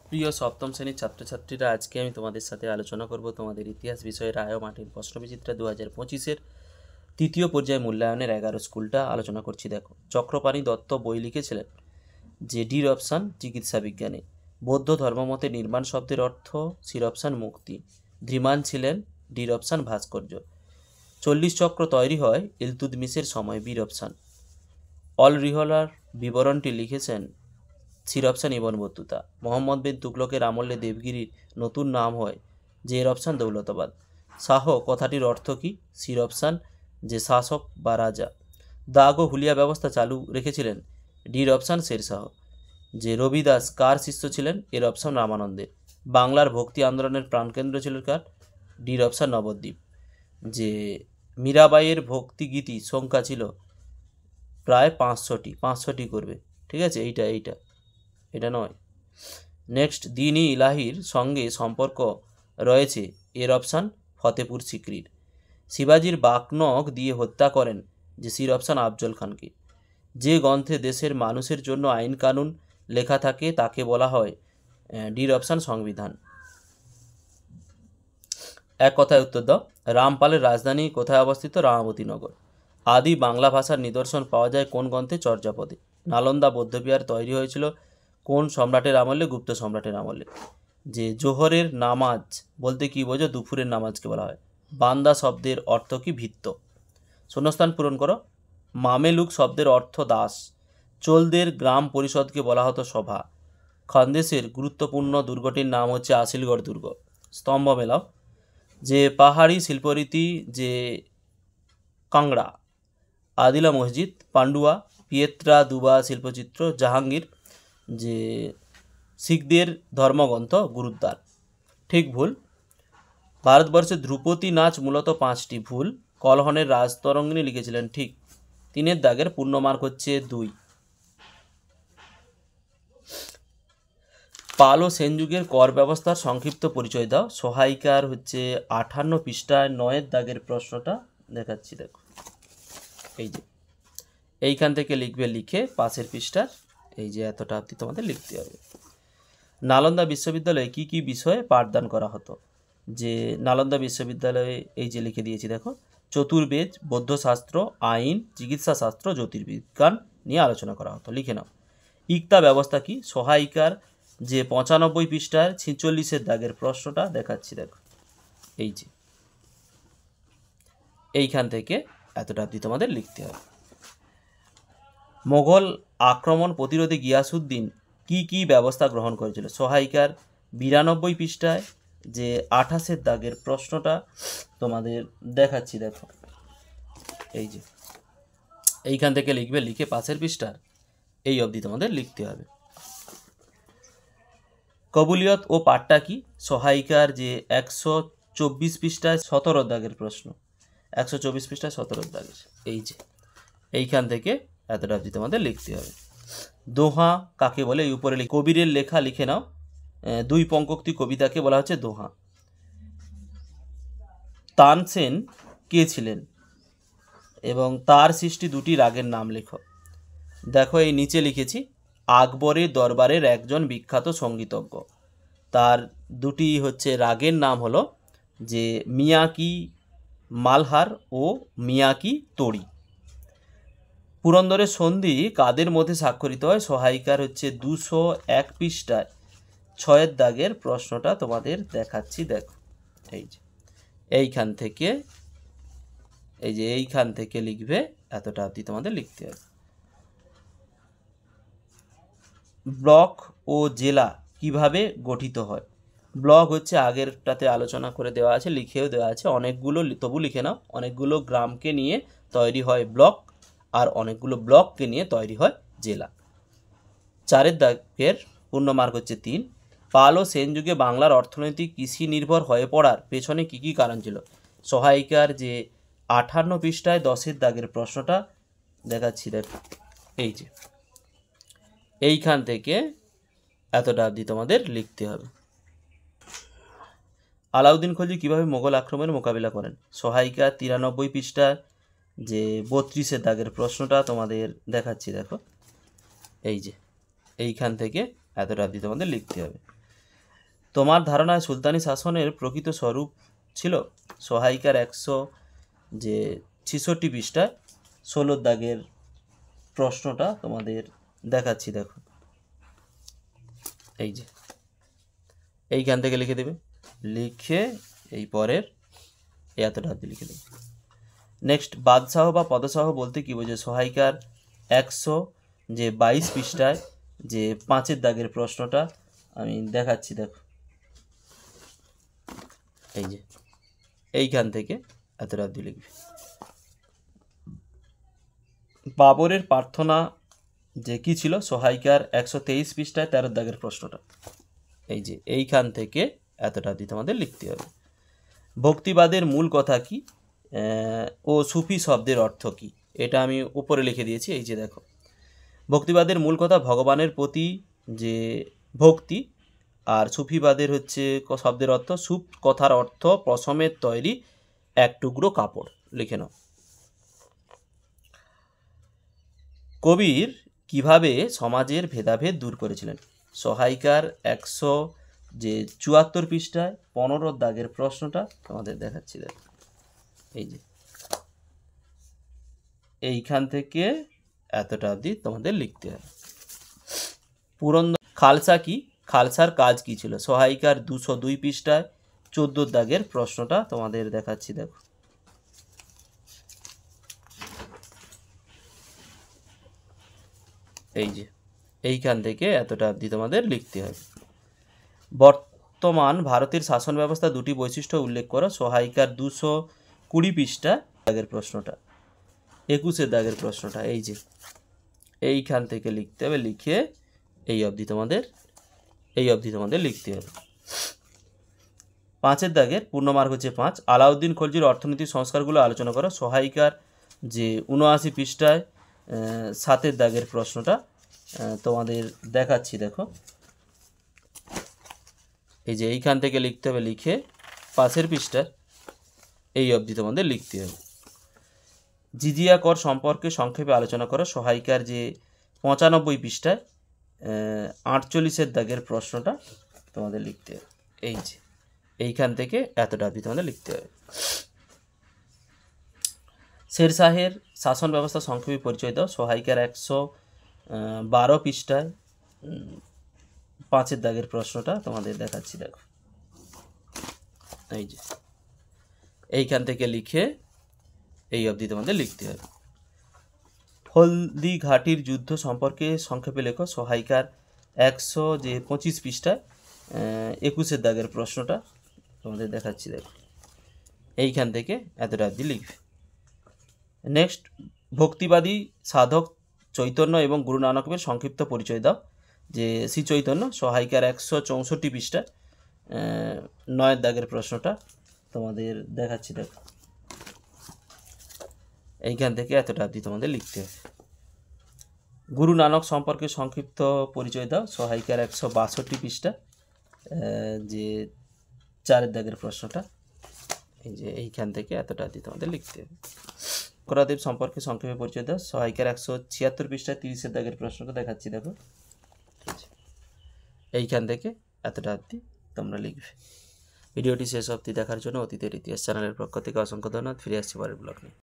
প্রিয় সপ্তম শ্রেণীর ছাত্রছাত্রীরা, আজকে আমি তোমাদের সাথে আলোচনা করব তোমাদের ইতিহাস বিষয়ে রায় ও মাটির প্রশ্নবিচিত্রা 2025-এর তৃতীয় পর্যায়ে মূল্যায়নের 11 স্কুলটা আলোচনা করছি। দেখো, চক্রপাণি দত্ত বই লিখেছিলেন যে ডির অপশান চিকিৎসা বিজ্ঞানে। বৌদ্ধ ধর্মমতে নির্মাণ শব্দের অর্থ সির অপশান মুক্তি। ধীমান ছিলেন ডির অপশান ভাস্কর্য। 40 চক্র তৈরি হয় ইলতুৎমিশের সময়, বীর অপশান। অল রিহলার বিবরণটি লিখেছেন সির অপশান ইবন বতুতা। মোহাম্মদ বিন তুগলকের আমলে দেবগিরির নতুন নাম হয় যে এর অপশান দৌলতাবাদ। শাহ কথাটির অর্থ কী? সির অপশান যে শাসক বা রাজা। দাগ ও হুলিয়া ব্যবস্থা চালু রেখেছিলেন ডির অপশান শেরশাহ। যে রবিদাস কার শিষ্য ছিলেন? এর অপশান রামানন্দের। বাংলার ভক্তি আন্দোলনের প্রাণকেন্দ্র ছিল কার? ডির অপশান নবদ্বীপ। যে মীরাবাইয়ের ভক্তিগীতি সংখ্যা ছিল প্রায় 500টি করবে, ঠিক আছে? এটা নয়। নেক্সট, দিন-ই ইলাহির সঙ্গে সম্পর্ক রয়েছে এর অপশান ফতেপুর সিকরির। শিবাজির বাকনখ দিয়ে হত্যা করেন যে সির অপশান আফজল খানকে। যে গ্রন্থে দেশের মানুষের জন্য আইন কানুন লেখা থাকে তাকে বলা হয় ডির অপশান সংবিধান। এক কথায় উত্তর দাও। রামপালের রাজধানী কোথায় অবস্থিত? রামাবতীনগর। আদি বাংলা ভাষার নিদর্শন পাওয়া যায় কোন গ্রন্থে? চর্যাপদে। নালন্দা বৌদ্ধবিহার তৈরি হয়েছিল কোন সম্রাটের আমলে? গুপ্ত সম্রাটের আমলে। যে জোহরের নামাজ বলতে কি বোঝো? দুপুরের নামাজকে বলা হয়। বান্দা শব্দের অর্থ কি? ভিত্ত। শূন্যস্থান পূরণ করো। মামেলুক শব্দের অর্থ দাস। চোলদের গ্রাম পরিষদকে বলা হতো সভা। খানদেশের গুরুত্বপূর্ণ দুর্গটির নাম হচ্ছে আশিলগড় দুর্গ। স্তম্ভ মেলাও। যে পাহাড়ি শিল্পরীতি যে কাংড়া, আদিলা মসজিদ, পান্ডুয়া, পিয়েত্রা দুবা শিল্পচিত্র, জাহাঙ্গীর। যে শিখদের ধর্মগ্রন্থ গুরুদ্বার। ঠিক ভুল। ভারতবর্ষে ধ্রুপদী নাচ মূলত 5টি। ভুল। কলহনের রাজতরঙ্গিনী লিখেছিলেন। ঠিক। 3-এর দাগের পূর্ণ মার্ক হচ্ছে 2। পাল ও সেন যুগের কর ব্যবস্থার সংক্ষিপ্ত পরিচয় দাও। সহায়িকার হচ্ছে 58 পৃষ্ঠায় 9-এর দাগের প্রশ্নটা দেখাচ্ছি। দেখো, এই যে এইখান থেকে লিখবে, লিখে পাশের পৃষ্ঠার এই যে এতটা অবধি তোমাদের লিখতে হবে। নালন্দা বিশ্ববিদ্যালয়ে কি কি বিষয়ে পাঠদান করা হতো? যে নালন্দা বিশ্ববিদ্যালয়ে এই যে লিখে দিয়েছি, দেখো, চতুর্বেদ, বৌদ্ধশাস্ত্র, আইন, চিকিৎসাশাস্ত্র, জ্যোতির্বিজ্ঞান নিয়ে আলোচনা করা হতো। লিখে নাও। ইক্তা ব্যবস্থা কি? সহায়িকার যে 95 পৃষ্ঠার 46-এর দাগের প্রশ্নটা দেখাচ্ছি। দেখো, এই যে এইখান থেকে এতটা অবধি তোমাদের লিখতে হবে। মোগল আক্রমণ প্রতিরোধে গিয়াসুদ্দিন কি কি ব্যবস্থা গ্রহণ করেছিল? সহায়িকার 92 পৃষ্ঠায় যে 28-এর দাগের প্রশ্নটা তোমাদের দেখাচ্ছি। দেখো, এই যে এইখান থেকে লিখবে, লিখে পাশের পৃষ্ঠার এই অবধি তোমাদের লিখতে হবে। কবুলিয়ত ও পাট্টা কি? সহায়িকার যে 124 পৃষ্ঠায় 17 দাগের প্রশ্ন, 124 পৃষ্ঠায় 17 দাগের এই যে এইখান থেকে এতটা অবধি তোমাদের লিখতে হবে। দোহা কাকে বলে? এই উপরে কবিরের লেখা লিখে নাও। 2 পঙ্কোক্তি কবিতাকে বলা হচ্ছে দোহা। তানসেন কে ছিলেন এবং তার সৃষ্টি 2টি রাগের নাম লেখো। দেখো, এই নিচে লিখেছি, আকবরের দরবারের একজন বিখ্যাত সঙ্গীতজ্ঞ। তার 2টি হচ্ছে রাগের নাম হলো যে মিয়াকি মালহার ও মিয়াকি তোড়ি। পুরন্দরের সন্ধি কাদের মধ্যে স্বাক্ষরিত হয়? সহায়িকার হচ্ছে 201 পৃষ্ঠায় 6-এর দাগের প্রশ্নটা তোমাদের দেখাচ্ছি। দেখো, এই যে এইখান থেকে লিখবে, এতটা অবধি তোমাদের লিখতে হবে। ব্লক ও জেলা কিভাবে গঠিত হয়? ব্লক হচ্ছে আগেরটাতে আলোচনা করে দেওয়া আছে, লিখেও দেওয়া আছে অনেকগুলো, তবু লিখে নাও। অনেকগুলো গ্রামকে নিয়ে তৈরি হয় ব্লক, আর অনেকগুলো ব্লককে নিয়ে তৈরি হয় জেলা। 4-এর দাগের পূর্ণ মার্ক হচ্ছে 3। পাল ও সেন যুগে বাংলার অর্থনীতি কৃষি নির্ভর হয়ে পড়ার পেছনে কি কি কারণ ছিল? সহায়িকার যে 58 পৃষ্ঠায় 10-এর দাগের প্রশ্নটা দেখাচ্ছি। দেখো, এই যে এইখান থেকে এতটা অবধি তোমাদের লিখতে হবে। আলাউদ্দিন খলজি কিভাবে মোগল আক্রমণের মোকাবিলা করেন? সহায়িকা 93 পৃষ্ঠার যে 32-এর দাগের প্রশ্নটা তোমাদের দেখাচ্ছি। দেখো, এই যে এইখান থেকে এতটা অবধি তোমাদের লিখতে হবে। তোমার ধারণায় সুলতানি শাসনের প্রকৃত স্বরূপ ছিল? সহায়িকার 166 পৃষ্ঠায় 16 দাগের প্রশ্নটা তোমাদের দেখাচ্ছি, দেখো। এই যে এইখান থেকে লিখে দেবে, লিখে এই পরের এতটা অবধি লিখে দেবে। নেক্সট, বাদশাহ বা পদশাহ বলতে কি বোঝে? সহায়িকার 122 পৃষ্ঠায় 5 দাগের প্রশ্নটা আমি দেখাচ্ছি, দেখো। এই যে এইখান থেকে এতটা অবধি লিখবে। বাবরের প্রার্থনা কি ছিল? সহায়িকার 123 পৃষ্ঠায় 13 দাগের প্রশ্নটা। এই যে এইখান থেকে এতটা অবধি তোমাদের লিখতে হবে। ভক্তিবাদের মূল কথা কি ও সুফি শব্দের অর্থ কি? এটা আমি উপরে লিখে দিয়েছি, এই যে দেখো। ভক্তিবাদের মূল কথা ভগবানের প্রতি যে ভক্তি, আর সুফিবাদের শব্দের অর্থ, সুফ কথার অর্থ পশমের তৈরি এক টুকরো কাপড়। লিখে নাও। কবির কিভাবে সমাজের ভেদাভেদ দূর করেছিলেন? সহায়িকার 174 পৃষ্ঠায় 15 দাগের প্রশ্নটা তোমাদের দেখাচ্ছি, দেখো। এই যে এইখান থেকে এতটা অবধি তোমাদের লিখতে হবে। পুরন্দর খালসা কি? খালসার কাজ কি ছিল? সহায়িকার 202 পৃষ্ঠায় 14 দাগের প্রশ্নটা তোমাদের দেখাচ্ছি, দেখো। এই যে এইখান থেকে এতটা অবধি তোমাদের লিখতে হবে। বর্তমান ভারতের শাসন ব্যবস্থা দুটি বৈশিষ্ট্য উল্লেখ করো। সহায়িকার 220 পৃষ্ঠা দাগের প্রশ্নটা, 21 দাগের প্রশ্নটা। এই যে এইখান থেকে লিখতে হবে, লিখে এই অবধি তোমাদের লিখতে হবে। 5 দাগের পূর্ণমার্ক 5। আলাউদ্দিন খলজির অর্থনৈতিক সংস্কারগুলো আলোচনা করো। সহায়িকার 79 পৃষ্ঠায় 7 দাগের প্রশ্নটা তোমাদের দেখাচ্ছি, দেখো। এই যে এইখান থেকে লিখতে হবে, লিখে পাশের পৃষ্ঠার এই অবধি তোমাদের লিখতে হবে। জিজিয়া কর সম্পর্কে সংক্ষেপে আলোচনা করো। সহায়িকার 95 পৃষ্ঠায় 48 দাগের প্রশ্নটা তোমাদের লিখতে হবে। এই যে এইখান থেকে এতটা অবধি তোমাদের লিখতে হবে। শেরশাহের শাসন ব্যবস্থা সংক্ষেপে পরিচয় দাও। সহায়িকার 112 পৃষ্ঠায় 5 দাগের প্রশ্নটা তোমাদের দেখাচ্ছি, দেখো। এই যে এইখান থেকে লিখে এই অবধি তোমাদের লিখতে হবে। হলদি ঘাটির যুদ্ধ সম্পর্কে সংক্ষেপে লেখো। সহায়িকার 125 পৃষ্ঠায় 21 দাগের প্রশ্নটা তোমাদের দেখাচ্ছি, দেখো। এইখান থেকে এতটা অবধি লিখবে। নেক্সট, ভক্তিবাদী সাধক চৈতন্য এবং গুরু নানকের সংক্ষিপ্ত পরিচয় দাও। শ্রী চৈতন্য। সহায়িকার 164 পৃষ্ঠায় 9 দাগের প্রশ্নটা তোমাদের দেখাচ্ছি, দেখো। এইখান থেকে এতটা অবধি তোমাদের লিখতে হবে। গুরু নানক সম্পর্কে সংক্ষিপ্ত পরিচয় দাও। সহায়িকার 162 পৃষ্ঠা 4 দাগের প্রশ্নটা। এই যে এইখান থেকে এতটা অবধি তোমাদের লিখতে হবে। শঙ্করাদেব সম্পর্কে সংক্ষেপে পরিচয় দাও। সহায়িকার 176 পৃষ্ঠায় 30 দাগের প্রশ্নটা দেখাচ্ছি, দেখো। এইখান থেকে এতটা অবধি তোমরা লিখবে। ভিডিওটি শেষ অবধি দেখার জন্য অতীতের ইতিহাস চ্যানেলের পক্ষ থেকে অসংখ্য ধন্যবাদ। ফিরে আসছি পরের ব্লগ নিয়ে।